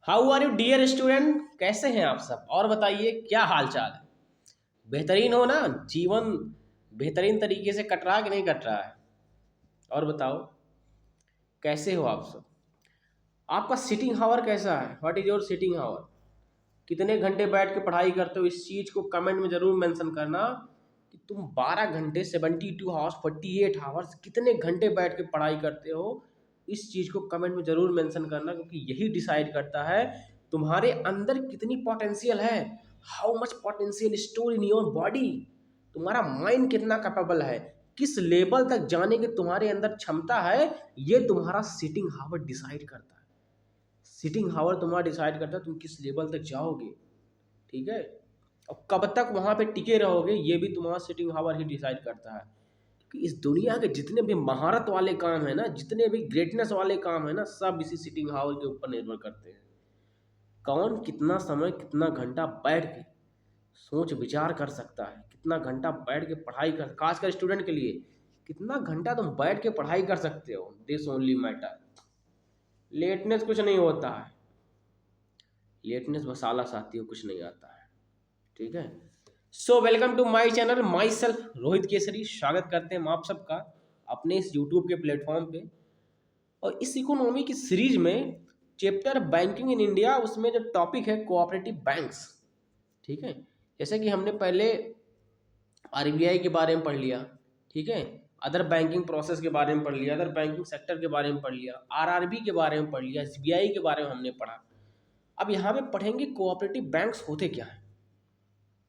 How are you dear student, कैसे हैं आप सब? और बताइए क्या हाल चाल है? बेहतरीन हो ना? जीवन बेहतरीन तरीके से कट रहा है कि नहीं कट रहा है? और बताओ कैसे हो आप सब? आपका सिटिंग हावर कैसा है? व्हाट इज योर सिटिंग हावर? कितने घंटे बैठ के पढ़ाई करते हो? इस चीज को कमेंट में जरूर मेंशन करना कि तुम 12 घंटे 72 आवर्स 48 आवर्स कितने घंटे बैठ के पढ़ाई करते हो। इस चीज को कमेंट में जरूर मेंशन करना, क्योंकि यही डिसाइड करता है तुम्हारे अंदर कितनी पोटेंशियल है। How much potential store in your body. तुम्हारा माइंड कितना कैपेबल है, किस लेवल तक जाने की तुम्हारे अंदर क्षमता है, ये तुम्हारा सिटिंग हावर डिसाइड करता है। सिटिंग हावर तुम्हारा डिसाइड करता है तुम किस लेवल तक जाओगे। ठीक है, और कब तक वहां पे टिके रहोगे ये भी तुम्हारा सिटिंग हावर ही डिसाइड करता है। कि इस दुनिया के जितने भी महारत वाले काम है ना, जितने भी ग्रेटनेस वाले काम है ना, सब इसी सिटिंग हावर के ऊपर निर्भर करते हैं। कौन कितना समय कितना घंटा बैठ के सोच विचार कर सकता है, कितना घंटा बैठ के पढ़ाई कर, खासकर स्टूडेंट के लिए कितना घंटा तुम बैठ के पढ़ाई कर सकते हो, दिस ओनली मैटर। लेटनेस कुछ नहीं होता है, लेटनेस बस आलस आती है, कुछ नहीं आता है। ठीक है, so welcome to my channel, myself Rohit Kesari. स्वागत करते हैं हम आप सबका अपने इस यूट्यूब के प्लेटफॉर्म पे। और इस इकोनॉमी की सीरीज में चैप्टर बैंकिंग इन इंडिया, उसमें जो टॉपिक है कोऑपरेटिव बैंक्स। ठीक है, जैसे कि हमने पहले आरबीआई के बारे में पढ़ लिया, ठीक है, अदर बैंकिंग प्रोसेस के बारे में पढ़ लिया, अदर बैंकिंग सेक्टर के बारे में पढ़ लिया, आरआरबी के बारे में पढ़ लिया, एसबीआई के बारे में हमने पढ़ा। अब यहाँ पे पढ़ेंगे कोऑपरेटिव बैंक्स होते क्या है।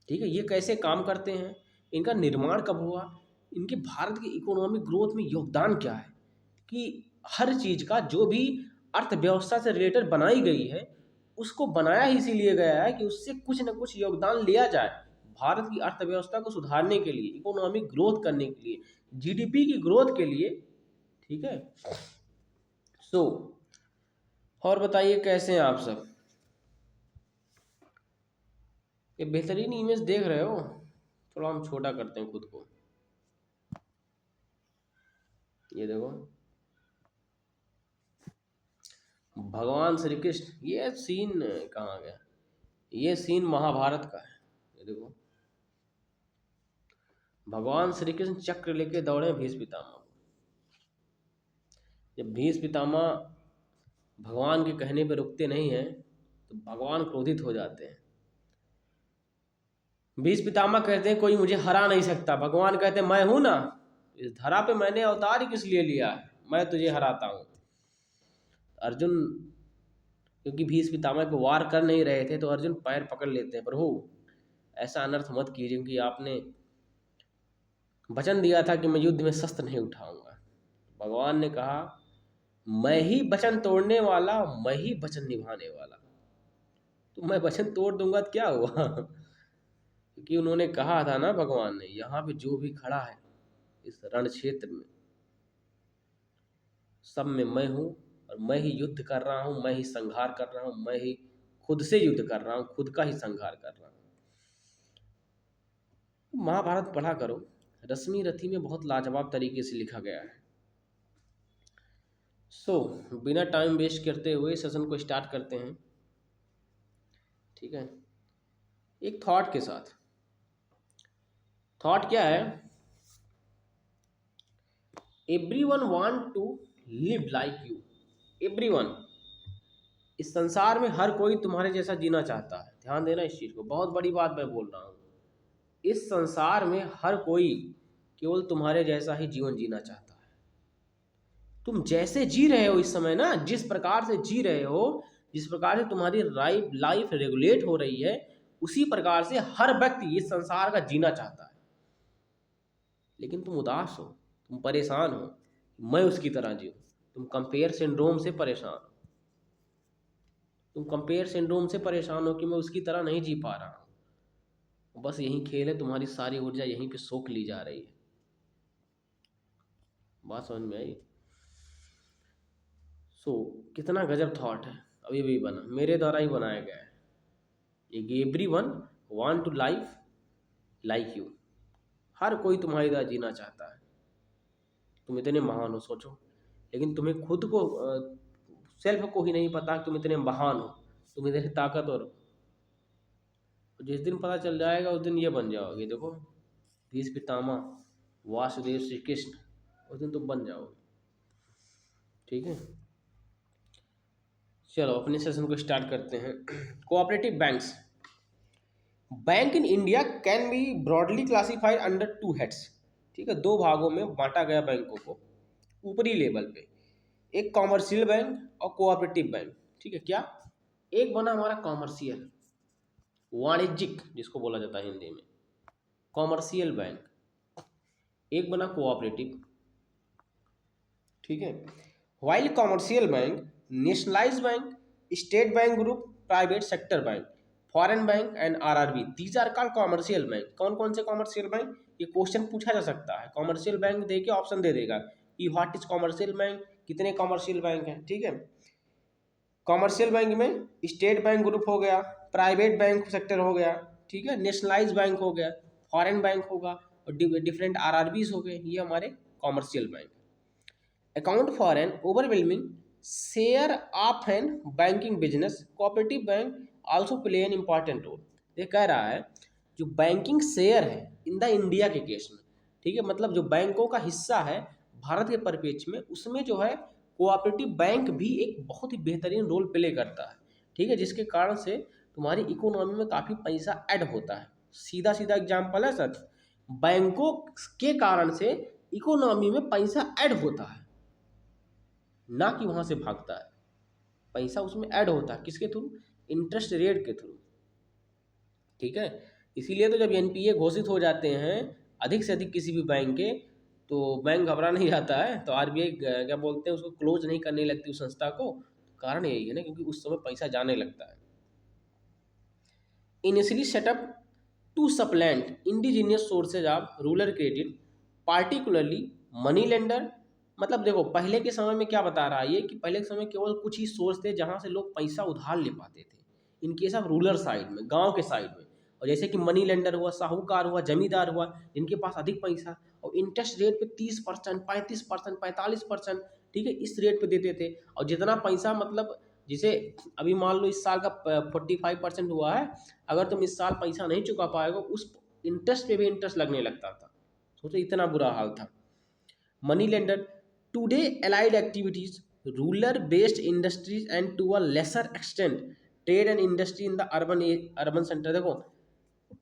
ठीक है, ये कैसे काम करते हैं, इनका निर्माण कब हुआ, इनके भारत की इकोनॉमिक ग्रोथ में योगदान क्या है, कि हर चीज़ का जो भी अर्थव्यवस्था से रिलेटेड बनाई गई है उसको बनाया ही इसीलिए गया है कि उससे कुछ ना कुछ योगदान लिया जाए भारत की अर्थव्यवस्था को सुधारने के लिए, इकोनॉमिक ग्रोथ करने के लिए, जीडीपी की ग्रोथ के लिए। ठीक है, सो और बताइए कैसे हैं आप सब? ये बेहतरीन इमेज देख रहे हो? थोड़ा हम छोटा करते हैं खुद को। ये देखो, भगवान श्री कृष्ण, ये सीन कहाँ गया? ये सीन महाभारत का है। ये देखो, भगवान श्री कृष्ण चक्र लेके दौड़े भीष्म पितामह को। जब भीष्म पितामह भगवान के कहने पे रुकते नहीं हैं तो भगवान क्रोधित हो जाते हैं। भीष्म पितामह कहते हैं कोई मुझे हरा नहीं सकता। भगवान कहते हैं मैं हूं ना, इस धरा पे मैंने अवतार ही किस लिए लिया है, मैं तुझे हराता हूं। अर्जुन, क्योंकि भीष्म पितामह पे वार कर नहीं रहे थे तो अर्जुन पैर पकड़ लेते हैं, प्रभु ऐसा अनर्थ मत कीजिए, क्योंकि आपने वचन दिया था कि मैं युद्ध में शस्त्र नहीं उठाऊंगा। भगवान ने कहा मैं ही वचन तोड़ने वाला, मैं ही वचन निभाने वाला, तो मैं वचन तोड़ दूंगा तो क्या हुआ क्योंकि उन्होंने कहा था ना, भगवान ने, यहाँ पे जो भी खड़ा है इस रण क्षेत्र में सब में मैं हूँ, और मैं ही युद्ध कर रहा हूँ, मैं ही संहार कर रहा हूँ, मैं ही खुद से युद्ध कर रहा हूँ, खुद का ही संहार कर रहा हूँ। महाभारत पढ़ा करो, रश्मि रथी में बहुत लाजवाब तरीके से लिखा गया है। सो बिना टाइम वेस्ट करते हुए सेशन को स्टार्ट करते हैं। ठीक है, एक थॉट के साथ। थॉट क्या है? Everyone want to live like you. Everyone, इस संसार में हर कोई तुम्हारे जैसा जीना चाहता है। ध्यान देना इस चीज को, बहुत बड़ी बात मैं बोल रहा हूँ। इस संसार में हर कोई केवल तुम्हारे जैसा ही जीवन जीना चाहता है। तुम जैसे जी रहे हो इस समय ना, जिस प्रकार से जी रहे हो, जिस प्रकार से तुम्हारी लाइफ रेगुलेट हो रही है, उसी प्रकार से हर व्यक्ति इस संसार का जीना चाहता है। लेकिन तुम उदास हो, तुम परेशान हो, मैं उसकी तरह जीऊं। तुम कंपेयर सिंड्रोम से परेशान हो, तुम कंपेयर सिंड्रोम से परेशान हो कि मैं उसकी तरह नहीं जी पा रहा हूं। बस यही खेल है, तुम्हारी सारी ऊर्जा यहीं पे सोख ली जा रही है। बात समझ में आई? सो कितना गजब थॉट है, अभी भी बना, मेरे द्वारा ही बनाया गया है। Everyone want to life like you. हर कोई तुम्हारी तरह जीना चाहता है। तुम इतने महान हो, सोचो, लेकिन तुम्हें खुद को, सेल्फ को ही नहीं पता कि तुम इतने महान हो। तुम इधर से ताकतवर हो। जिस दिन पता चल जाएगा उस दिन ये बन जाओगे, देखो भीष्म पितामह वासुदेव श्री कृष्ण, उस दिन तुम बन जाओगे। ठीक है, चलो अपने सेशन को स्टार्ट करते हैं। Cooperative banks. Bank in India can be broadly classified under two heads. ठीक है, दो भागों में बांटा गया बैंकों को ऊपरी लेवल पे, एक कॉमर्शियल बैंक और कोऑपरेटिव बैंक। ठीक है, क्या एक बना हमारा कॉमर्शियल, वाणिज्यिक जिसको बोला जाता है हिंदी में, कॉमर्शियल बैंक। एक बना कोऑपरेटिव। ठीक है, while commercial bank, nationalise bank, state bank group, private sector bank, foreign bank and RRB, these are called commercial bank. कौन कौन से कॉमर्शियल बैंक, ये क्वेश्चन पूछा जा सकता है। कॉमर्शियल बैंक दे के ऑप्शन दे देगा कि व्हाट इज कॉमर्शियल बैंक, कितने कॉमर्शियल बैंक हैं। ठीक है, कॉमर्शियल बैंक में स्टेट बैंक ग्रुप हो गया, प्राइवेट बैंक सेक्टर हो गया, ठीक है, नेशनलाइज बैंक हो गया, फॉरेन बैंक होगा और डिफरेंट आरआरबीज हो गए, ये हमारे commercial bank. Account for an overwhelming share of an banking business, cooperative bank also play an important role. ये कह रहा है जो बैंकिंग शेयर है इन द इंडिया के केस में, ठीक है, मतलब जो बैंकों का हिस्सा है भारत के परिप्रेक्ष्य में, उसमें जो है कोऑपरेटिव बैंक भी एक बहुत ही बेहतरीन रोल प्ले करता है। ठीक है, जिसके कारण से तुम्हारी इकोनॉमी में काफ़ी पैसा ऐड होता है। सीधा सीधा एग्जाम्पल है सर, बैंकों के कारण से इकोनॉमी में पैसा ऐड होता है, ना कि वहाँ से भागता है। पैसा उसमें ऐड होता है किसके थ्रू, इंटरेस्ट रेट के थ्रू। ठीक है, इसीलिए तो जब एनपीए घोषित हो जाते हैं अधिक से अधिक किसी भी बैंक के, तो बैंक घबरा नहीं जाता है, तो आरबीआई क्या बोलते हैं उसको क्लोज नहीं करने लगती उस संस्था को। कारण यही है ना, क्योंकि उस समय पैसा जाने लगता है। Initially setup to supplant indigenous sources of rural credit, particularly money lender. मतलब देखो पहले के समय में क्या बता रहा है ये, कि पहले के समय केवल कुछ ही सोर्स थे जहाँ से लोग पैसा उधार ले पाते थे, in case of rural side में, गांव के साइड में। और जैसे कि मनी लेंडर हुआ, साहूकार हुआ, जमींदार हुआ, जिनके पास अधिक पैसा, और इंटरेस्ट रेट पे 30%, 35%, 45%, ठीक है, इस रेट पे देते थे। और जितना पैसा मतलब जिसे अभी मान लो इस साल का 45% हुआ है, अगर तुम इस साल पैसा नहीं चुका पाएगा उस इंटरेस्ट पे भी इंटरेस्ट लगने लगता था। सोचो इतना बुरा हाल था। Money lender today allied activities, rural based industries and to a lesser extent trade and industry in the urban centre. देखो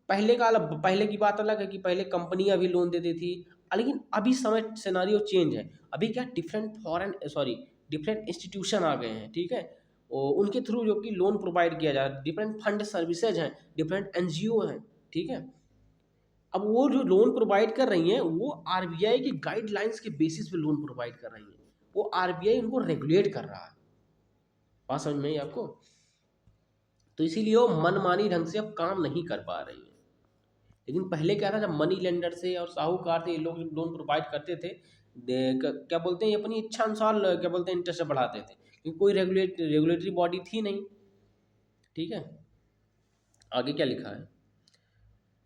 पहले की बात अलग है कि पहले कंपनियां भी लोन देती थी, लेकिन अभी समय सिनारियो चेंज है। अभी क्या डिफरेंट इंस्टीट्यूशन आ गए हैं, ठीक है, और उनके थ्रू जो कि लोन प्रोवाइड किया जा रहा है, डिफरेंट फंड सर्विसेज हैं, डिफरेंट एनजीओ हैं। ठीक है, अब वो जो लोन प्रोवाइड कर रही हैं वो आरबीआई की गाइडलाइंस के बेसिस पे लोन प्रोवाइड कर रही हैं, वो आरबीआई उनको रेगुलेट कर रहा है। बात समझ में आई आपको? तो इसीलिए वो मनमानी ढंग से अब काम नहीं कर पा रही है। लेकिन पहले क्या था, जब मनी लेंडर से और साहूकार थे, ये लोग लोन प्रोवाइड करते थे, क्या बोलते हैं, ये अपनी इच्छा अनुसार क्या बोलते हैं इंटरेस्ट बढ़ाते थे, क्योंकि कोई रेगुलेटरी बॉडी थी नहीं। ठीक है, आगे क्या लिखा है,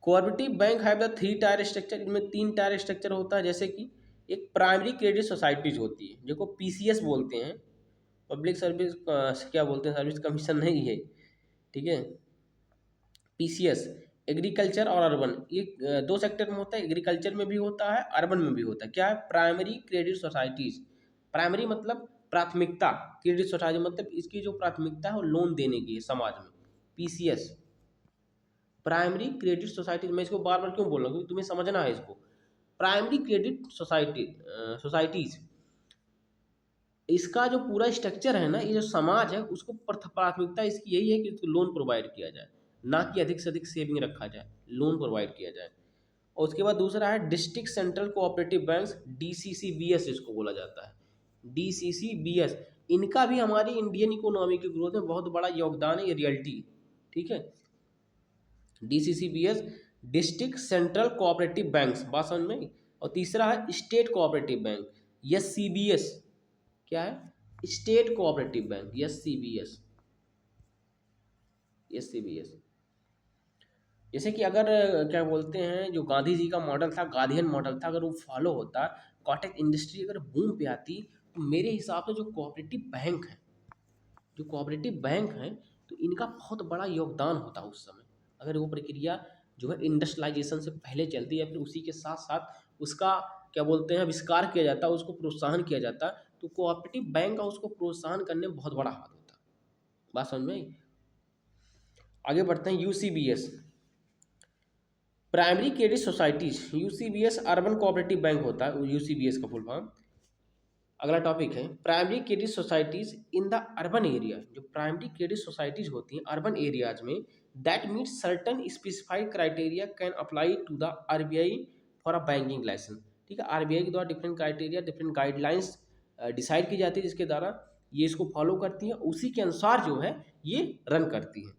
cooperative bank have the 3 tyre structure, इनमें 3 टायर स्ट्रक्चर होता है। जैसे कि एक प्राइमरी क्रेडिट सोसाइटीज होती है, जिसको पीसीएस बोलते हैं, पब्लिक सर्विस क्या बोलते हैं, सर्विस कमीशन नहीं है, ठीक है, पीसीएस। एग्रीकल्चर और अर्बन, ये 2 सेक्टर में होता है, एग्रीकल्चर में भी होता है, अर्बन में भी होता है। क्या है, प्राइमरी क्रेडिट सोसाइटीज। प्राइमरी मतलब प्राथमिकता, क्रेडिट सोसाइटी मतलब इसकी जो प्राथमिकता है वो लोन देने की है समाज में, पीसीएस, प्राइमरी क्रेडिट सोसाइटी। मैं इसको बार बार क्यों बोल रहा हूँ, क्योंकि तुम्हें समझना है इसको। प्राइमरी क्रेडिट सोसाइटीज, इसका जो पूरा स्ट्रक्चर है ना, ये जो समाज है उसको प्राथमिकता इसकी यही है कि इसको लोन प्रोवाइड किया जाए, ना कि अधिक से अधिक सेविंग रखा जाए, लोन प्रोवाइड किया जाए। और उसके बाद दूसरा है डिस्ट्रिक्ट सेंट्रल कोऑपरेटिव बैंक्स, डीसीसीबीएस इसको बोला जाता है, डीसीसीबीएस। इनका भी हमारी इंडियन इकोनॉमी की ग्रोथ में बहुत बड़ा योगदान है, ये रियलिटी। ठीक है, डीसीसीबीएस, डिस्ट्रिक्ट सेंट्रल कोऑपरेटिव बैंक्स, बात समझ में। और तीसरा है स्टेट कोऑपरेटिव बैंक, एससीबीएस। क्या है, स्टेट कोऑपरेटिव बैंक, एससीबीएस, एससीबीएस। जैसे कि अगर क्या बोलते हैं, जो गांधी जी का मॉडल था, गांधीयन मॉडल था, अगर वो फॉलो होता, कॉटेज इंडस्ट्री अगर बूम पे आती, तो मेरे हिसाब से जो कोऑपरेटिव बैंक है, तो इनका बहुत बड़ा योगदान होता है उस समय। अगर वो प्रक्रिया जो है इंडस्ट्रियलाइजेशन से पहले चलती है, फिर उसी के साथ साथ उसका क्या बोलते हैं आविष्कार किया जाता है, उसको प्रोत्साहन किया जाता है, तो कोऑपरेटिव बैंक का उसको प्रोत्साहन करने में बहुत बड़ा हाथ होता है। बात समझ में आई? आगे बढ़ते हैं। UCBs, primary credit societies. UCBs urban cooperative bank होता है यूसीबीएस का फुल फॉर्म। अगला टॉपिक है primary credit societies in the urban area. जो प्राइमरी क्रेडिट सोसाइटीज होती हैं अर्बन एरियाज में, that meet certain specified criteria can apply to the RBI for a banking licence. ठीक है, आरबीआई के द्वारा different criteria, different guidelines decide की जाती है, जिसके द्वारा ये इसको फॉलो करती हैं, उसी के अनुसार जो है ये रन करती हैं।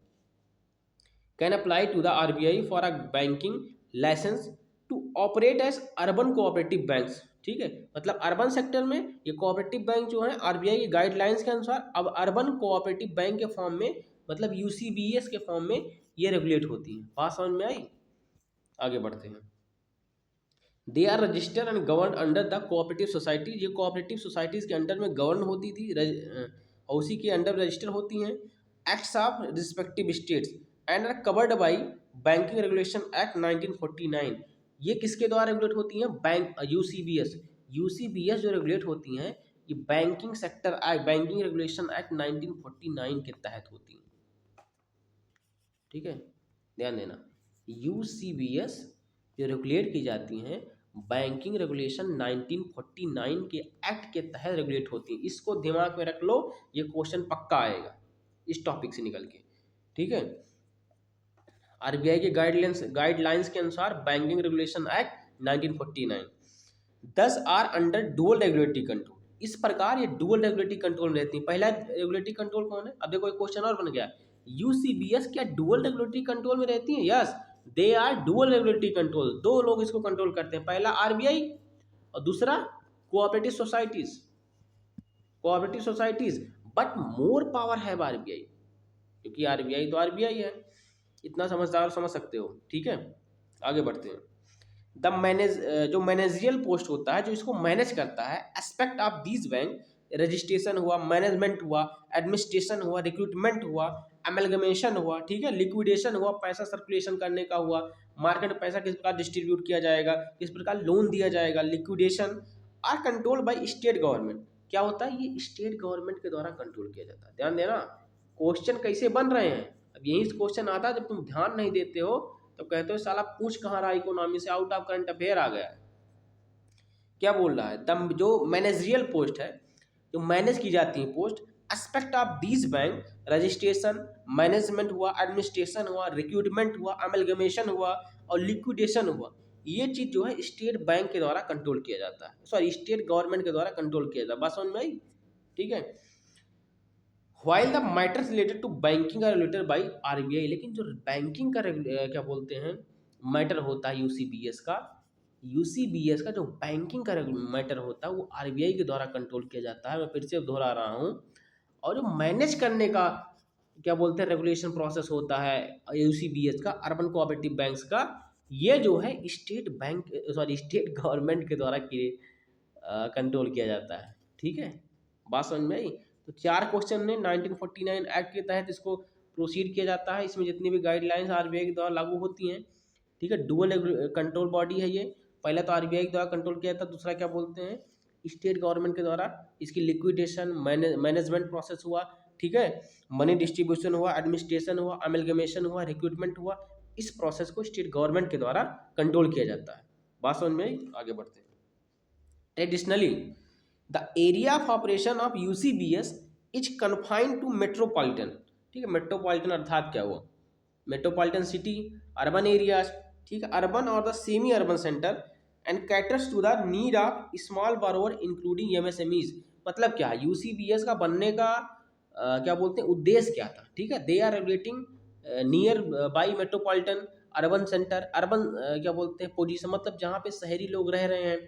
Can apply to the RBI for a banking licence to operate as urban cooperative banks. ठीक है, मतलब अर्बन सेक्टर में ये कोऑपरेटिव बैंक जो है आरबीआई की गाइडलाइंस के अनुसार अब अर्बन कोऑपरेटिव बैंक के फॉर्म में, मतलब यूसीबीएस के फॉर्म में ये रेगुलेट होती है। बात समझ में आई? आगे बढ़ते हैं। They are registered and govern under the cooperative society. ये कोऑपरेटिव सोसाइटीज के अंडर में गवर्न होती थी और उसी के अंडर रजिस्टर होती हैं। Acts of respective states and are covered by banking regulation act 1949। ये किसके द्वारा रेगुलेट होती हैं? बैंक यूसीबीएस। यूसीबीएस जो रेगुलेट होती हैं ये banking sector act, banking regulation act 1949 के तहत होती हैं। ठीक है, ध्यान देना, यूसीबीएस जो रेगुलेट की जाती हैं बैंकिंग रेगुलेशन 1949 के एक्ट के तहत रेगुलेट होती हैं। इसको दिमाग में रख लो, ये क्वेश्चन पक्का आएगा इस टॉपिक से निकल के। ठीक है, आरबीआई के गाइडलाइंस के अनुसार banking regulation act 1949 10 are under dual regulatory control. इस प्रकार ये डुअल रेगुलेटरी कंट्रोल में रहती है। पहला रेगुलेटरी कंट्रोल कौन है? अब देखो एक क्वेश्चन और बन गया, यूसीबीएस क्या डुअल रेगुलेटरी कंट्रोल में रहती है? Yes, they are dual regulatory control. दो लोग इसको कंट्रोल करते हैं, पहला आरबीआई और दूसरा cooperative societies. Cooperative societies but more power है आरबीआई, क्योंकि आरबीआई तो आरबीआई है। इतना समझदार समझ सकते हो। ठीक है, आगे बढ़ते हैं। द मैनेज जो मैनेजरियल पोस्ट होता है, जो इसको मैनेज करता है, aspect of these bank, registration हुआ, मैनेजमेंट हुआ, एडमिनिस्ट्रेशन हुआ, रिक्रूटमेंट हुआ, अमेलगमेशन हुआ, ठीक है, लिक्विडेशन हुआ, पैसा सर्कुलेशन करने का हुआ, मार्केट में पैसा किस प्रकार डिस्ट्रीब्यूट किया जाएगा, किस प्रकार लोन दिया जाएगा, liquidation are control by state government. क्या होता है? ये स्टेट गवर्नमेंट के द्वारा कंट्रोल किया जाता है। ध्यान देना, क्वेश्चन कैसे बन रहे हैं। अब यही क्वेश्चन आता है, जब तुम ध्यान नहीं देते हो तो कहते हो साला पूछ कहाँ रहा, इकोनॉमी से आउट ऑफ करंट अफेयर आ गया है। क्या बोल रहा है? दम जो मैनेजरियल पोस्ट है, जो मैनेज की जाती है post, aspect of these bank, registration, management हुआ, एडमिनिस्ट्रेशन हुआ, रिक्रूटमेंट हुआ, अमेलगमेशन हुआ और लिक्विडेशन हुआ, ये चीज जो है स्टेट बैंक के द्वारा कंट्रोल किया जाता है, सॉरी स्टेट गवर्नमेंट के द्वारा कंट्रोल किया जाता है। बात समझ में आई? ठीक है, while the matters related to banking are regulated by RBI. लेकिन जो बैंकिंग का क्या बोलते हैं मैटर होता है यूसीबीएस का, यूसीबीएस का जो बैंकिंग का मैटर होता है वो आरबीआई के द्वारा कंट्रोल किया जाता है। मैं फिर से दोहरा रहा हूँ। और जो मैनेज करने का क्या बोलते हैं रेगुलेशन प्रोसेस होता है यूसीबीएस का, अर्बन कोऑपरेटिव बैंक्स का, ये जो है state bank, sorry state government के द्वारा कंट्रोल किया जाता है। ठीक है, बात समझ में आई? तो 4 क्वेश्चन ने 1949 एक्ट के तहत इसको प्रोसीड किया जाता है। इसमें जितनी भी गाइडलाइंस आरबीआई के द्वारा लागू होती हैं, ठीक है, डुअल कंट्रोल बॉडी है ये। पहला तो आरबीआई के द्वारा कंट्रोल किया जाता है, दूसरा क्या बोलते हैं स्टेट गवर्नमेंट के द्वारा इसकी लिक्विडेशन, मैनेजमेंट प्रोसेस हुआ, ठीक है, मनी डिस्ट्रीब्यूशन हुआ, एडमिनिस्ट्रेशन हुआ, अमेलगमेशन हुआ, रिक्रूटमेंट हुआ, इस प्रोसेस को स्टेट गवर्नमेंट के द्वारा कंट्रोल किया जाता है। बात समझ में आई? आगे बढ़ते हैं। Traditionally the area of operation of UCBs is confined to metropolitan. ठीक है, मेट्रोपॉलिटन अर्थात क्या हुआ? मेट्रोपॉलिटन सिटी, अर्बन एरियाज, ठीक है, अर्बन और the semi urban centre, and caters to the need of small borrower including MSMEs. मतलब क्या, यूसीबीएस का बनने का क्या बोलते हैं उद्देश्य क्या था? ठीक है, they are regulating nearby metropolitan urban centre, urban क्या बोलते हैं पोजीशन, मतलब जहाँ पे शहरी लोग रह रहे हैं,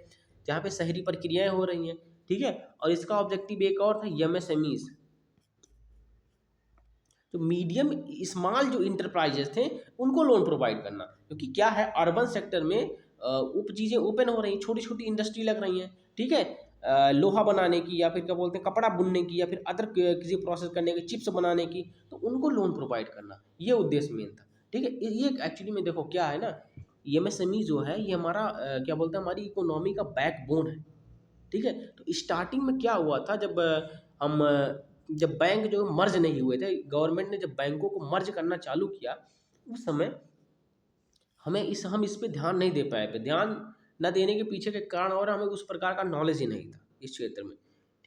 जहाँ पे शहरी प्रक्रियाएं हो रही हैं। ठीक है, और इसका ऑब्जेक्टिव एक और था एमएसएमईज, तो मीडियम स्मॉल जो इंटरप्राइजेस थे उनको लोन प्रोवाइड करना। क्योंकि क्या है, अर्बन सेक्टर में चीज़ें ओपन हो रही हैं, छोटी छोटी इंडस्ट्री लग रही हैं, ठीक है, लोहा बनाने की, या फिर क्या बोलते हैं कपड़ा बुनने की, या फिर अदर किसी प्रोसेस करने की, चिप्स बनाने की, तो उनको लोन प्रोवाइड करना, ये उद्देश्य मेन था। ठीक है, ये एक्चुअली में देखो क्या है ना, एमएसएमई जो है ये हमारा क्या बोलते हैं हमारी इकोनॉमी का बैकबोन है। ठीक है, तो स्टार्टिंग में क्या हुआ था, जब हम जब बैंक जो मर्ज नहीं हुए थे, गवर्नमेंट ने जब बैंकों को मर्ज करना चालू किया, उस समय हम इस पे ध्यान नहीं दे पाए थे। ध्यान न देने के पीछे के कारण और हमें उस प्रकार का नॉलेज ही नहीं था इस क्षेत्र में।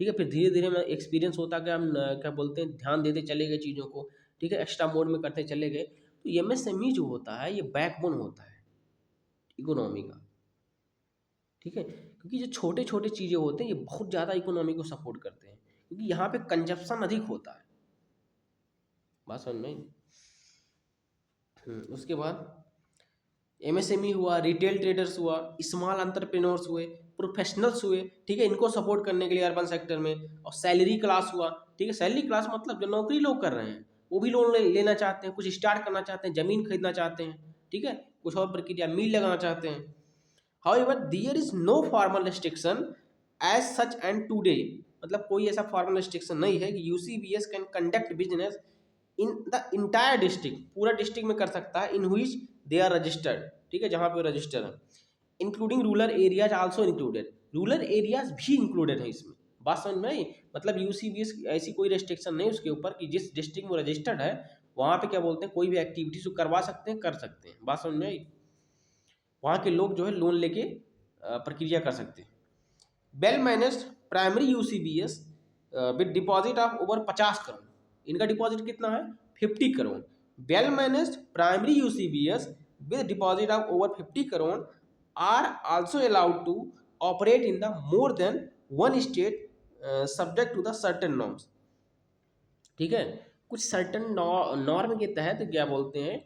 ठीक है, फिर धीरे धीरे में एक्सपीरियंस होता गया, हम क्या बोलते हैं ध्यान देते चले गए चीज़ों को। ठीक है, एक्स्ट्रा मोड में करते चले गए। तो एमएसएमई जो होता है ये बैकबोन होता है इकोनॉमी का। ठीक है, क्योंकि जो छोटे छोटे चीज़ें होते हैं ये बहुत ज़्यादा इकोनॉमी को सपोर्ट करते हैं, क्योंकि यहाँ पे कंजप्शन अधिक होता है। बात समझ में आई? उसके बाद एमएसएमई हुआ, रिटेल ट्रेडर्स हुआ, स्मॉल एंटरप्रेन्योर्स हुए, प्रोफेशनल्स हुए। ठीक है, इनको सपोर्ट करने के लिए अर्बन सेक्टर में। और सैलरी क्लास हुआ। ठीक है, सैलरी क्लास मतलब जो नौकरी लोग कर रहे हैं वो भी लोन लेना चाहते हैं, कुछ स्टार्ट करना चाहते हैं, जमीन खरीदना चाहते हैं। ठीक है, कुछ और प्रक्रिया मिल लगाना चाहते हैं। However, there is no formal restriction as such and today, मतलब कोई ऐसा फॉर्मल रिस्ट्रिक्शन नहीं है कि UCBs can conduct business in the entire district, पूरा डिस्ट्रिक्ट में कर सकता है, in which they are registered. ठीक है, जहाँ पे रजिस्टर है, including rural areas also included, rural areas भी इंक्लूडेड है इसमें। बात समझ में आई? मतलब यूसीबीएस ऐसी कोई रेस्ट्रिक्शन नहीं उसके ऊपर कि जिस डिस्ट्रिक्ट में रजिस्टर्ड है वहाँ पे क्या बोलते हैं कोई भी एक्टिविटीज करवा सकते हैं, कर सकते हैं। बात समझ में आई? वहाँ के लोग जो है लोन लेके प्रक्रिया कर सकते हैं। Well managed primary UCBs with deposit of over 50 crore, इनका डिपॉजिट कितना है 50 crore. Well managed primary UCBs with deposit of over 50 crore are also allowed to operate in the more than one state subject to the certain norms. ठीक है, कुछ certain norm के तहत क्या बोलते हैं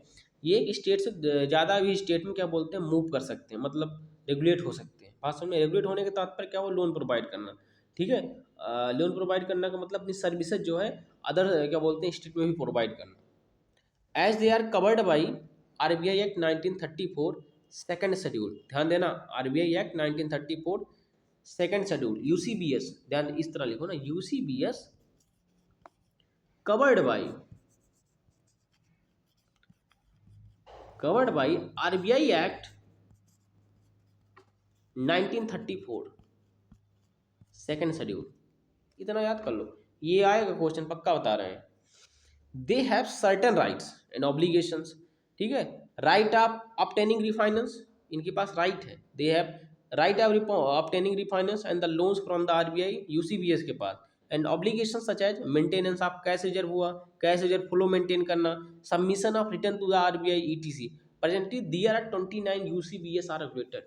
ये एक स्टेट से ज़्यादा भी स्टेट में क्या बोलते हैं मूव कर सकते हैं, मतलब रेगुलेट हो सकते हैं। बात में रेगुलेट होने के तात्पर्य क्या हो, लोन प्रोवाइड करना। ठीक है, लोन प्रोवाइड करना का मतलब अपनी सर्विसेज जो है अदर क्या बोलते हैं स्टेट में भी प्रोवाइड करना। As they are covered by RBI act 1934 second schedule. ध्यान देना, RBI act 1934 second schedule, UCBs, ध्यान इस तरह लिखो ना, UCBs covered by RBI Act 1934 second schedule. इतना याद कर लो, ये आएगा क्वेश्चन पक्का बता रहे हैं। They have certain rights and obligations. ठीक है, राइट ऑफ ऑब्टेनिंग रिफाइनेंस, इनके पास राइट है। They have right of obtaining refinance and the loans from the RBI, UCBs के पास। And obligation such as maintenance of cash reserve हुआ, cash reserve flow maintain करना, submission of return to the RBI etc. Presently there are 29 UCBs are regulated,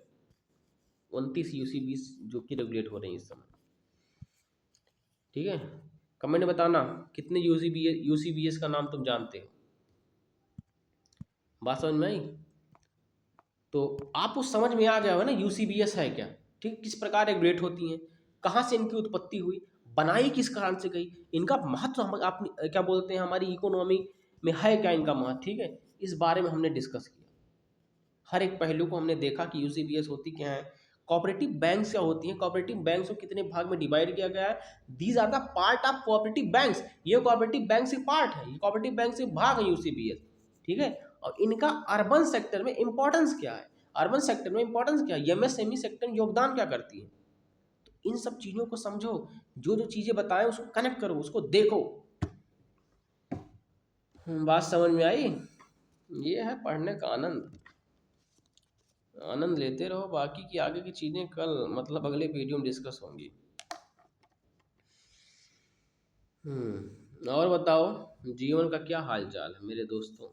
29 UCBs जो कि regulate हो रहे हैं इस समय। ठीक है, कमेंट में बताना कितने यूसीबीएस का नाम तुम जानते हो। बात समझ में आई? तो आपको समझ में आ गया होगा ना यूसीबीएस है क्या। ठीक, किस प्रकार रेगुलेट होती हैं, कहाँ से इनकी उत्पत्ति हुई, बनाई किस कारण से गई, इनका महत्व हम आप क्या बोलते हैं हमारी इकोनॉमी में है क्या इनका महत्व। ठीक है, इस बारे में हमने डिस्कस किया, हर एक पहलू को हमने देखा कि यूसीबीएस होती क्या है, कोऑपरेटिव बैंक्स क्या होती हैं, कोऑपरेटिव बैंक्स को कितने भाग में डिवाइड किया गया है। These are the part of cooperative banks, ये कोऑपरेटिव बैंक से पार्ट है, ये कोऑपरेटिव बैंक से भाग है यूसीबीएस। ठीक है, और इनका अर्बन सेक्टर में इंपॉर्टेंस क्या है, अर्बन सेक्टर में इंपॉर्टेंस क्या है, एमएसएमई सेक्टर में योगदान क्या करती है। तो इन सब चीज़ों को समझो, जो जो चीज़ें बताएं उसको कनेक्ट करो, उसको देखो। बात समझ में आई? ये है पढ़ने का आनंद, आनंद लेते रहो। बाकी की आगे की चीज़ें कल मतलब अगले वीडियो में डिस्कस होंगी। और बताओ जीवन का क्या हाल चाल है मेरे दोस्तों,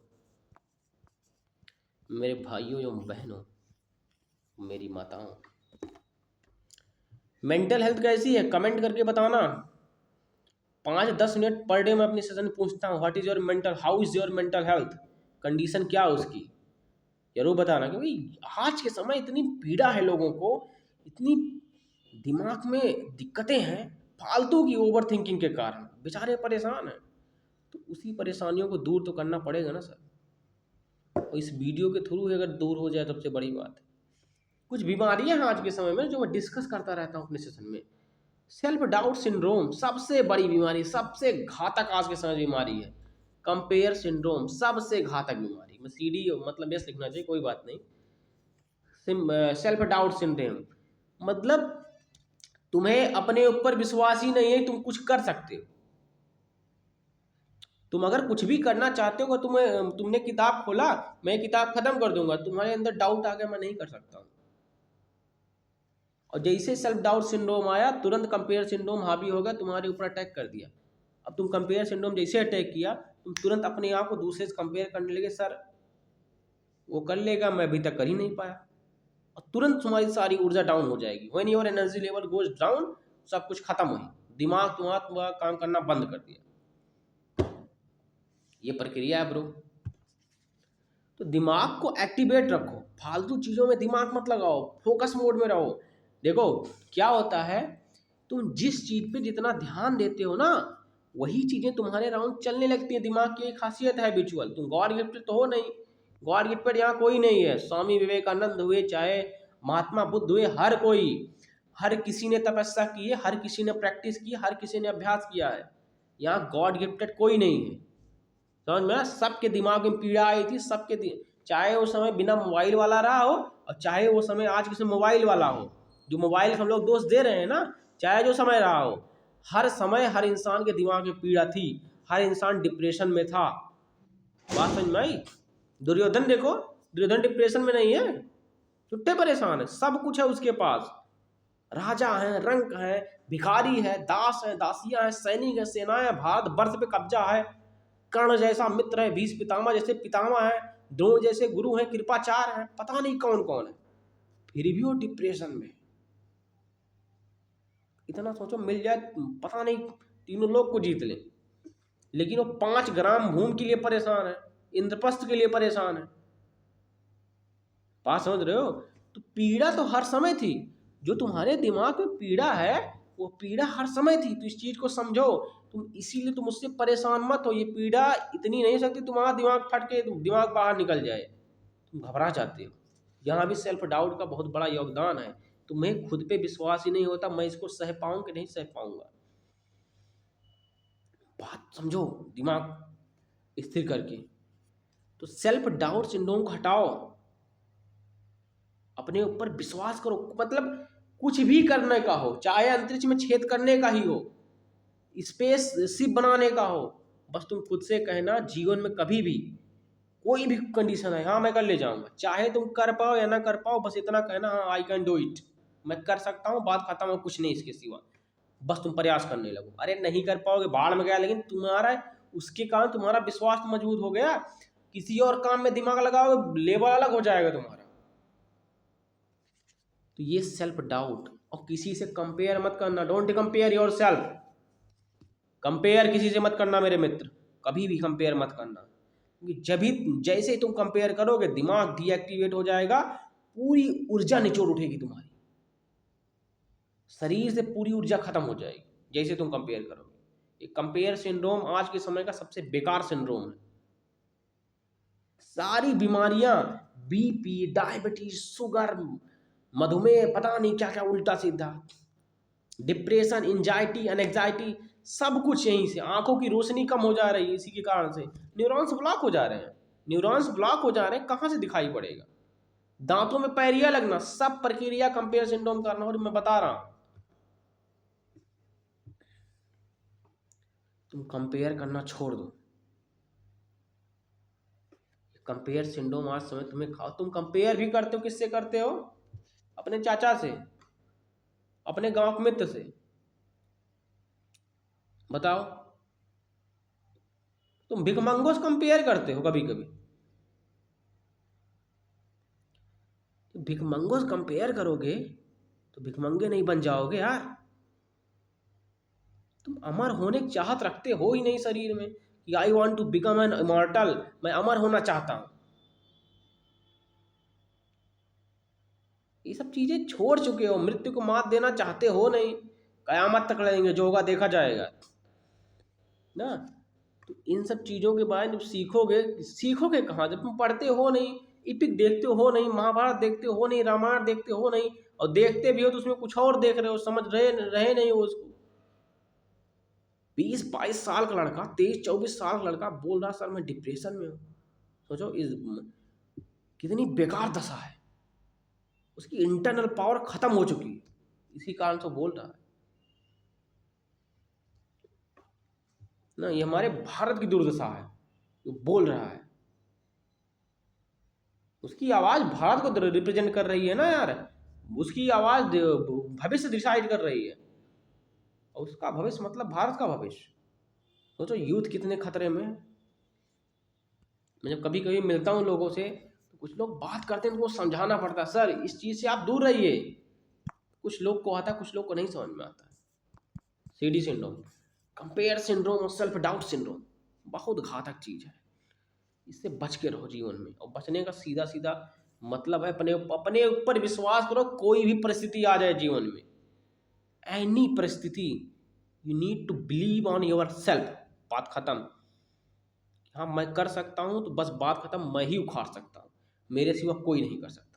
मेरे भाइयों एवं बहनों, मेरी माताओं। मेंटल हेल्थ कैसी है कमेंट करके बताना। 5-10 मिनट पर डे मैं अपने सेशन में पूछता हूँ, what is your mental, how is your mental health, condition क्या है उसकी, जरूर बताना। क्योंकि आज के समय इतनी पीड़ा है लोगों को, इतनी दिमाग में दिक्कतें हैं फालतू की ओवर थिंकिंग के कारण, बेचारे परेशान हैं। तो उसी परेशानियों को दूर तो करना पड़ेगा ना सर, और इस वीडियो के थ्रू अगर दूर हो जाए सबसे बड़ी बात है। कुछ बीमारियां हैं आज के समय में जो मैं डिस्कस करता रहता हूँ अपने सेशन में, सेल्फ डाउट सिंड्रोम सबसे बड़ी बीमारी, सबसे घातक आज के समय बीमारी है। कंपेयर सिंड्रोम सबसे घातक बीमारी, मैं सीडी मतलब एस लिखना चाहिए, कोई बात नहीं। सेल्फ डाउट सिंड्रोम मतलब तुम्हें अपने ऊपर विश्वास ही नहीं है तुम कुछ कर सकते हो। तुम अगर कुछ भी करना चाहते हो, तुमने किताब खोला, मैं किताब खत्म कर दूंगा, तुम्हारे अंदर डाउट आ गया मैं नहीं कर सकता हूँ। और जैसे सेल्फ डाउट सिंड्रोम आया, तुरंत कंपेयर सिंड्रोम हावी हो गया, तुम्हारे ऊपर अटैक कर दिया। अब तुम कंपेयर सिंड्रोम जैसे अटैक किया, तुम तुरंत अपने आप को दूसरे से कंपेयर करने लगे, सर वो कर लेगा, मैं अभी तक कर ही नहीं पाया। और तुरंत तुम्हारी सारी ऊर्जा डाउन हो जाएगी। When your energy level goes down, सब कुछ खत्म हुई, दिमाग तुम्हारा काम करना बंद कर दिया। ये प्रक्रिया है ब्रो। तो दिमाग को एक्टिवेट रखो, फालतू चीज़ों में दिमाग मत लगाओ, फोकस मोड में रहो। देखो क्या होता है, तुम जिस चीज़ पे जितना ध्यान देते हो ना, वही चीज़ें तुम्हारे राउंड चलने लगती हैं। दिमाग की एक खासियत है विजुअल। तुम गॉड गिफ्टेड तो हो नहीं, गॉड गिफ्टेड यहाँ कोई नहीं है। स्वामी विवेकानंद हुए, चाहे महात्मा बुद्ध हुए, हर किसी ने तपस्या की है, हर किसी ने प्रैक्टिस की, हर किसी ने अभ्यास किया है। यहाँ गॉड गिफ्टेड कोई नहीं है, समझ में? सबके दिमाग में पीड़ा आई थी, चाहे वो समय बिना मोबाइल वाला रहा हो, और चाहे वो समय आज के समय मोबाइल वाला हो। जो मोबाइल हम लोग दोष दे रहे हैं ना, चाहे जो समय रहा हो, हर समय हर इंसान के दिमाग में पीड़ा थी, हर इंसान डिप्रेशन में था। बात समझ में आई? दुर्योधन देखो, दुर्योधन डिप्रेशन में नहीं है, छुट्टे परेशान है, सब कुछ है उसके पास। राजा है, रंक है, भिखारी है, दास है, दासियां है, सैनिक है, सेनाएं है, भारत वर्ष पे कब्जा है, कर्ण जैसा मित्र है, भीष्म पितामह जैसे पितामह है, द्रोण जैसे गुरु हैं, कृपाचार्य हैं, पता नहीं कौन कौन है, फिर भी वो डिप्रेशन में। इतना सोचो, मिल जाए पता नहीं तीनों लोग को जीत ले, लेकिन वो 5 ग्राम भूमि के लिए परेशान है, इंद्रप्रस्थ के लिए परेशान है। बात समझ रहे हो? तो पीड़ा तो हर समय थी, जो तुम्हारे दिमाग में पीड़ा है वो पीड़ा हर समय थी। तो इस चीज को समझो, तुम इसीलिए तुम उससे परेशान मत हो। ये पीड़ा इतनी नहीं सकती तुम्हारा दिमाग फट के दिमाग बाहर निकल जाए, तुम घबरा जाते हो। यहाँ भी सेल्फ डाउट का बहुत बड़ा योगदान है। तुम्हें खुद पे विश्वास ही नहीं होता, मैं इसको सह पाऊं कि नहीं सह पाऊंगा। बात समझो, दिमाग स्थिर करके। तो सेल्फ डाउट सिंड्रोम को हटाओ, अपने ऊपर विश्वास करो। मतलब कुछ भी करने का हो, चाहे अंतरिक्ष में छेद करने का ही हो, स्पेस शिप बनाने का हो, बस तुम खुद से कहना, जीवन में कभी भी कोई भी कंडीशन है, हाँ मैं कर ले जाऊंगा। चाहे तुम कर पाओ या ना कर पाओ, बस इतना कहना, हाँ आई कैन डू इट, मैं कर सकता हूँ, बात खत्म हो, कुछ नहीं इसके सिवा। बस तुम प्रयास करने लगो। अरे नहीं कर पाओगे, बाढ़ में गया, लेकिन तुम्हारा उसके कारण तुम्हारा विश्वास तो मजबूत हो गया। किसी और काम में दिमाग लगाओगे, लेवल अलग हो जाएगा तुम्हारा। तो ये सेल्फ डाउट। और किसी से कंपेयर मत करना, don't compare your self. Compare किसी से मत करना मेरे मित्र, कभी भी कंपेयर मत करना, क्योंकि जैसे ही तुम कंपेयर करोगे, दिमाग डीएक्टिवेट हो जाएगा, पूरी ऊर्जा निचोड़ उठेगी तुम्हारी, शरीर से पूरी ऊर्जा खत्म हो जाएगी जैसे तुम कंपेयर करोगे। ये कंपेयर सिंड्रोम आज के समय का सबसे बेकार सिंड्रोम है। सारी बीमारियां, बीपी, डायबिटीज, शुगर, मधुमेह, पता नहीं क्या क्या उल्टा सीधा, डिप्रेशन, एंजाइटी, एनेक्साइटी, सब कुछ यहीं से। आंखों की रोशनी कम हो जा रही है इसी के कारण से, न्यूरॉन्स ब्लॉक हो जा रहे हैं। न्यूरॉन्स ब्लॉक हो जा रहे हैं, कहाँ से दिखाई पड़ेगा? दांतों में पैरिया लगना, सब प्रक्रिया कंपेयर सिंड्रोम करना। और मैं बता रहा हूं, तुम कंपेयर करना छोड़ दो। कंपेयर सिंड्रोम आज समय तुम्हें खाओ। तुम कंपेयर भी करते हो, किससे करते हो? अपने चाचा से, अपने गांव के मित्र से। बताओ, तुम भिखमंगों से कंपेयर करते हो कभी कभी? तो भिखमंगों से कंपेयर करोगे तो भिखमंगे नहीं बन जाओगे यार। तुम अमर होने की चाहत रखते हो ही नहीं शरीर में, कि I want to become an immortal, मैं अमर होना चाहता हूं। ये सब चीजें छोड़ चुके हो, मृत्यु को मात देना चाहते हो नहीं। कयामत तक रहेंगे, जो होगा देखा जाएगा ना। तो इन सब चीजों के बारे में जब सीखोगे, सीखोगे कहाँ? जब तुम पढ़ते हो नहीं, इपिक देखते हो नहीं, महाभारत देखते हो नहीं, रामायण देखते हो नहीं, और देखते भी हो तो उसमें कुछ और देख रहे हो, समझ रहे नहीं हो उसको। 20-22 साल का लड़का, 23-24 साल का लड़का बोल रहा सर मैं डिप्रेशन में हूँ। सोचो इस कितनी बेकार दशा है, उसकी इंटरनल पावर खत्म हो चुकी है, इसी कारण से बोल रहा है ना। ये हमारे भारत की दुर्दशा है, जो बोल रहा है। उसकी आवाज भारत को रिप्रेजेंट कर रही है ना यार, उसकी आवाज भविष्य डिसाइड कर रही है, और उसका भविष्य मतलब भारत का भविष्य। सोचो यूथ कितने खतरे में है। मैं जब कभी कभी मिलता हूँ लोगों से, तो कुछ लोग बात करते हैं, उनको समझाना पड़ता है सर इस चीज से आप दूर रहिए। कुछ लोग को आता है, कुछ लोग को नहीं समझ में आता है। सीडी सिंड्रोम, कंपेयर सिंड्रोम और सेल्फ डाउट सिंड्रोम बहुत घातक चीज है, इससे बच के रहो जीवन में। और बचने का सीधा सीधा मतलब है अपने ऊपर विश्वास करो। कोई भी परिस्थिति आ जाए जीवन में, एनी परिस्थिति, you need to believe on yourself. बात खत्म। हाँ मैं कर सकता हूँ, तो बस बात खत्म, मैं ही उखाड़ सकता हूँ, मेरे सिवा कोई नहीं कर सकता।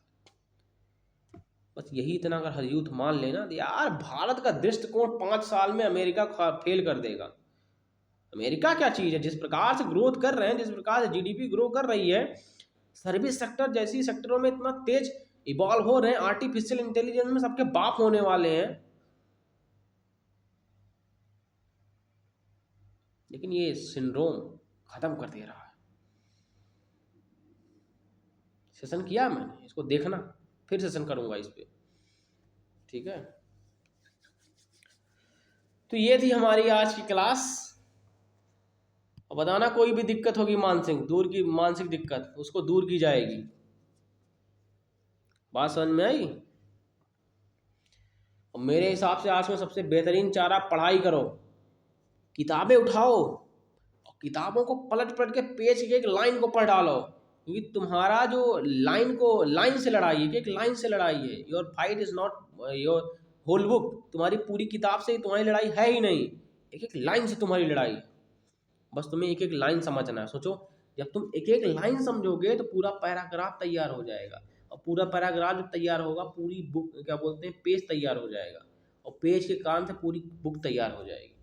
बस यही इतना अगर हर यूथ मान लेना, तो यार भारत का दृष्टिकोण 5 साल में अमेरिका फेल कर देगा। अमेरिका क्या चीज है, जिस प्रकार से ग्रोथ कर रहे हैं, जिस प्रकार से जीडीपी ग्रो कर रही है, सर्विस सेक्टर जैसी सेक्टरों में इतना तेज इवॉल्व हो रहे हैं, आर्टिफिशियल इंटेलिजेंस में सबके बाप होने वाले हैं। लेकिन ये सिंड्रोम खत्म कर दे रहा है। सेशन किया मैंने, इसको देखना, फिर सेशन करूंगा इस पे, ठीक है। तो ये थी हमारी आज की क्लास। और बताना कोई भी दिक्कत होगी मानसिक दिक्कत, उसको दूर की जाएगी। बात समझ में आई। और मेरे हिसाब से आज में सबसे बेहतरीन चारा पढ़ाई करो, किताबें उठाओ और किताबों को पलट पलट के पेज की एक लाइन को पढ़ डालो। क्योंकि तुम्हारा जो लाइन से लड़ाई है, कि एक लाइन से लड़ाई है। Your fight is not your whole book. तुम्हारी पूरी किताब से तुम्हारी लड़ाई है ही नहीं, एक एक लाइन से तुम्हारी लड़ाई है। बस तुम्हें एक एक लाइन समझना है। सोचो जब तुम एक एक लाइन समझोगे तो पूरा पैराग्राफ तैयार हो जाएगा, और पूरा पैराग्राफ जब तैयार होगा, पूरी बुक क्या बोलते हैं पेज तैयार हो जाएगा, और पेज के कारण से पूरी बुक तैयार हो जाएगी।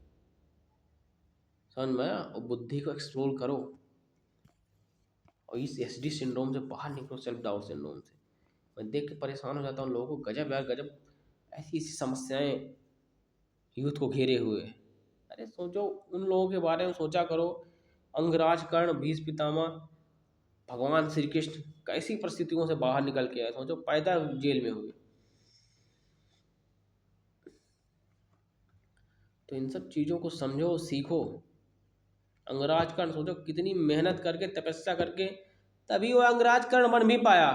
समझ में आया। और बुद्धि को एक्सप्लोर करो, और इस एसडी सिंड्रोम से बाहर निकलो, सेल्फ डाउट सिंड्रोम से। मैं देख के परेशान हो जाता हूँ लोगों को, गजब यार गजब, ऐसी ऐसी समस्याएं यूथ को घेरे हुए है। अरे सोचो उन लोगों के बारे में सोचा करो, अंगराज कर्ण, भीष्म पितामह, भगवान श्री कृष्ण कैसी परिस्थितियों से बाहर निकल के आए। सोचो पैदा जेल में हुए। तो इन सब चीज़ों को समझो, सीखो। अंगराज कर्ण सोचो कितनी मेहनत करके, तपस्या करके, तभी वो अंगराज कर्ण बन भी पाया।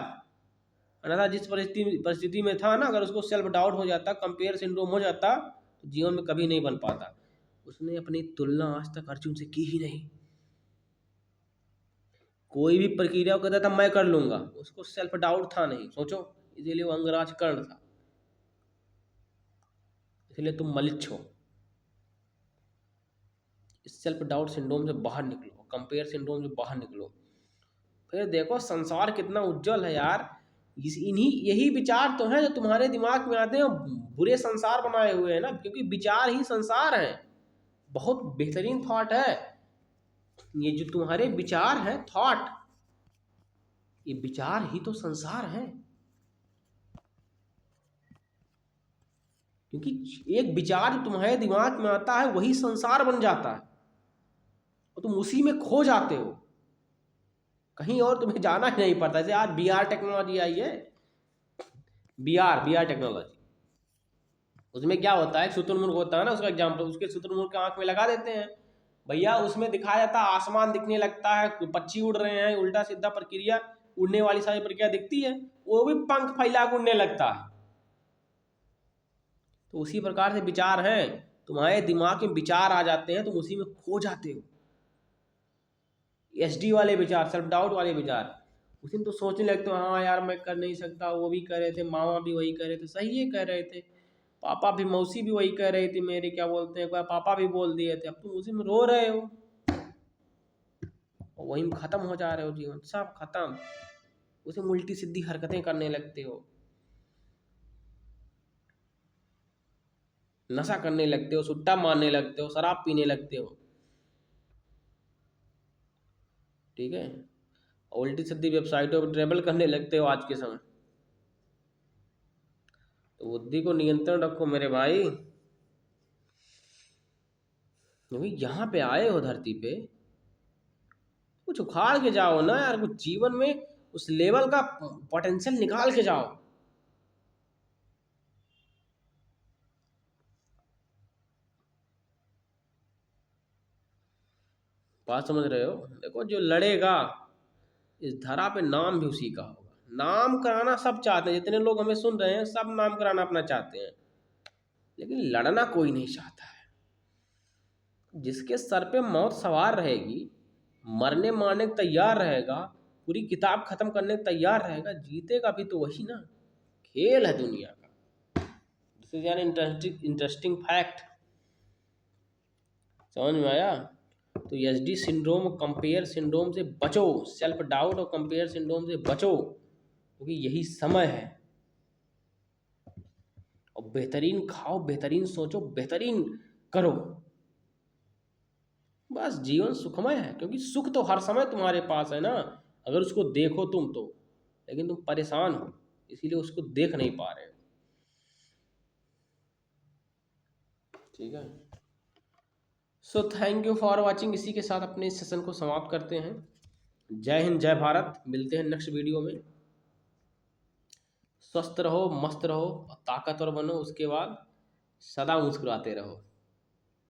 अन्यथा जिस परिस्थिति में था ना, अगर उसको सेल्फ डाउट हो जाता, कंपेयर सिंड्रोम हो जाता, तो जीवन में कभी नहीं बन पाता। उसने अपनी तुलना आज तक अर्जुन से की ही नहीं। कोई भी प्रक्रिया को कहता था मैं कर लूंगा, उसको सेल्फ डाउट था नहीं। सोचो, इसीलिए वो अंगराज कर्ण था। इसलिए तुम मलिच्छ हो। इस सेल्फ डाउट सिंड्रोम से बाहर निकलो, कंपेयर सिंड्रोम से बाहर निकलो। फिर देखो संसार कितना उज्जवल है यार। इन्हीं यही विचार तो हैं जो तुम्हारे दिमाग में आते हैं, बुरे संसार बनाए हुए हैं ना, क्योंकि विचार ही संसार है। बहुत बेहतरीन थॉट है ये, जो तुम्हारे विचार हैं, थॉट, ये विचार ही तो संसार है। क्योंकि एक विचार जो तुम्हारे दिमाग में आता है वही संसार बन जाता है, और तुम उसी में खो जाते हो, कहीं और तुम्हें जाना ही नहीं पड़ता। जैसे आज बीआर टेक्नोलॉजी आई है, बीआर टेक्नोलॉजी, उसमें क्या होता है, शुतुरमुर्ग होता है ना, उसका एग्जाम्पल, उसके शुतुरमुर्ग के आंख में लगा देते हैं भैया, उसमें दिखाया जाता है आसमान दिखने लगता है, पक्षी उड़ रहे हैं, उल्टा सीधा प्रक्रिया, उड़ने वाली सारी प्रक्रिया दिखती है, वो भी पंख फैला के उड़ने लगता है। तो उसी प्रकार से विचार हैं, तुम्हारे दिमाग में विचार आ जाते हैं, तुम उसी में खो जाते हो। एसडी वाले विचार, सेल्फ डाउट वाले विचार, उसी में तो सोचने लगते हो हाँ यार मैं कर नहीं सकता, वो भी कह रहे थे, मामा भी वही कह रहे थे, सही है कह रहे थे, पापा भी, मौसी भी वही कह रही थी मेरे, क्या बोलते हैं, पापा भी बोल दिए थे, अब तुम उसी में रो रहे हो, और वहीं खत्म हो जा रहे हो, जीवन सब खत्म। उसे उल्टी सीधी हरकतें करने लगते हो, नशा करने लगते हो, सुट्टा मारने लगते हो, शराब पीने लगते हो। ठीक है, उल्टी सीधी वेबसाइटों पर ट्रेवल करने लगते हो आज के समय। तो बुद्धि को नियंत्रण रखो मेरे भाई, क्योंकि यहाँ पे आए हो धरती पे, कुछ उखाड़ के जाओ ना यार, कुछ जीवन में उस लेवल का पोटेंशियल निकाल के जाओ। बात समझ रहे हो? देखो, जो लड़ेगा इस धरा पे नाम भी उसी का होगा। नाम कराना सब चाहते हैं, जितने लोग हमें सुन रहे हैं सब नाम कराना अपना चाहते हैं, लेकिन लड़ना कोई नहीं चाहता है। जिसके सर पे मौत सवार रहेगी, मरने मारने को तैयार रहेगा, पूरी किताब खत्म करने को तैयार रहेगा, जीतेगा भी तो वही ना। खेल है दुनिया का। This is an interesting interesting fact. समझ में आया? तो एचडी सिंड्रोम, कंपेयर सिंड्रोम से बचो, सेल्फ डाउट और कंपेयर सिंड्रोम से बचो, क्योंकि यही समय है। और बेहतरीन खाओ, बेहतरीन सोचो, बेहतरीन करो, बस जीवन सुखमय है। क्योंकि सुख तो हर समय तुम्हारे पास है ना, अगर उसको देखो तुम तो, लेकिन तुम परेशान हो इसीलिए उसको देख नहीं पा रहे हो। ठीक है, so thank you for watching. इसी के साथ अपने इस सेशन को समाप्त करते हैं। जय हिंद, जय भारत। मिलते हैं नेक्स्ट वीडियो में। स्वस्थ रहो, मस्त रहो, ताकतवर बनो, उसके बाद सदा मुस्कुराते रहो।